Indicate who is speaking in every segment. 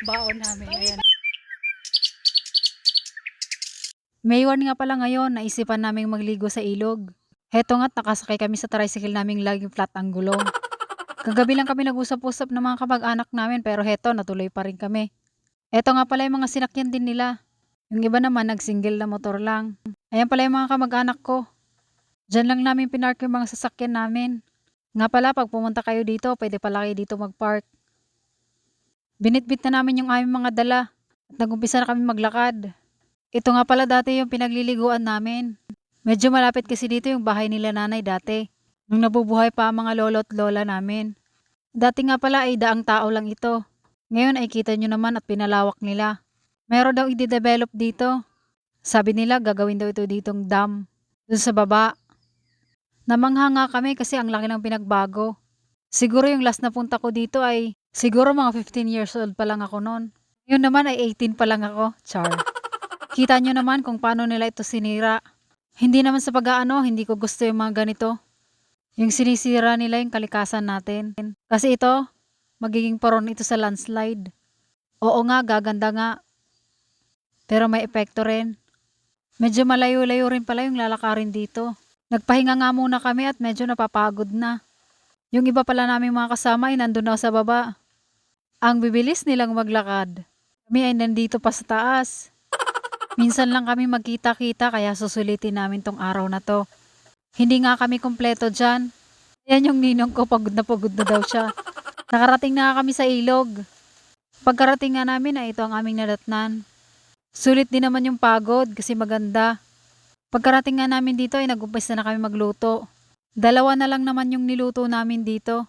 Speaker 1: baon namin. Ayan. May 1 nga pala ngayon, naisipan naming magligo sa ilog. Heto nga't nakasakay kami sa tricycle naming laging flat ang gulong. Kagabi lang kami nag-usap-usap ng mga kamag-anak namin pero heto natuloy pa rin kami. Eto nga pala yung mga sinakyan din nila. Yung iba naman nag-single na motor lang. Ayan pala yung mga kamag-anak ko. Diyan lang namin pinark yung mga sasakyan namin. Nga pala pag pumunta kayo dito, pwede pala kayo dito mag-park. Binitbit na namin yung aming mga dala at nag-umpisa na kami maglakad. Ito nga pala dati yung pinagliliguan namin. Medyo malapit kasi dito yung bahay nila nanay dati. Nung nabubuhay pa ang mga lolo at lola namin. Dati nga pala ay daang tao lang ito. Ngayon ay kita nyo naman at pinalawak nila. Meron daw i-develop dito. Sabi nila gagawin daw ito ditong dam. Dun sa baba. Namangha nga kami kasi ang laki ng pinagbago. Siguro yung last na punta ko dito ay siguro mga 15 years old pa lang ako noon. Yun naman ay 18 pa lang ako. Char. Kita nyo naman kung paano nila ito sinira. Hindi naman sa pag-aano, hindi ko gusto yung mga ganito. Yung sinisira nila yung kalikasan natin. Kasi ito, magiging paron ito sa landslide. Oo nga, gaganda nga. Pero may epekto rin. Medyo malayo-layo rin pala yung lalakarin dito. Nagpahinga nga muna kami at medyo napapagod na. Yung iba pala naming mga kasama ay nandun na sa baba. Ang bibilis nilang maglakad. Kami ay nandito pa sa taas. Minsan lang kami magkita-kita kaya susulitin namin tong araw na to. Hindi nga kami kompleto dyan. Yan yung ninong ko, pagod na daw siya. Nakarating na kami sa ilog. Pagkarating nga namin ay ito ang aming nadatnan. Sulit din naman yung pagod kasi maganda. Pagkarating nga namin dito ay nag-umpisa na kami magluto. 2 na lang naman yung niluto namin dito.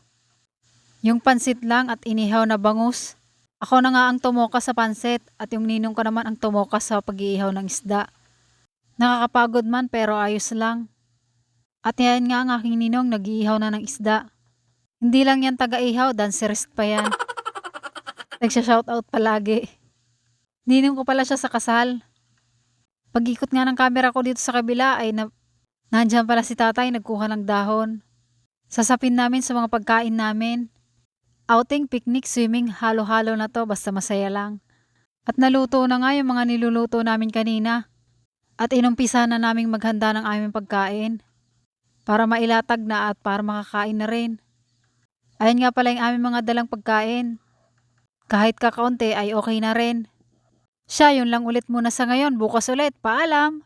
Speaker 1: Yung pansit lang at inihaw na bangus. Ako na nga ang tumoka sa pansit at yung ninong ko naman ang tumoka sa pag-iihaw ng isda. Nakakapagod man pero ayos lang. At yan nga ang aking ninong nag-iihaw na ng isda. Hindi lang yan taga-ihaw, dancerist pa yan. Nagsha-shoutout palagi. Ninong ko pala siya sa kasal. Pag-ikot nga ng camera ko dito sa kabila ay nandyan pala si tatay nagkuha ng dahon. Sasapin namin sa mga pagkain namin. Outing, picnic, swimming, halo-halo na to basta masaya lang. At naluto na nga yung mga niluluto namin kanina. At inumpisa na naming maghanda ng aming pagkain. Para mailatag na at para makakain na rin. Ayan nga pala yung aming mga dalang pagkain. Kahit kakaunti ay okay na rin. Siya, yun lang ulit muna sa ngayon. Bukas ulit. Paalam!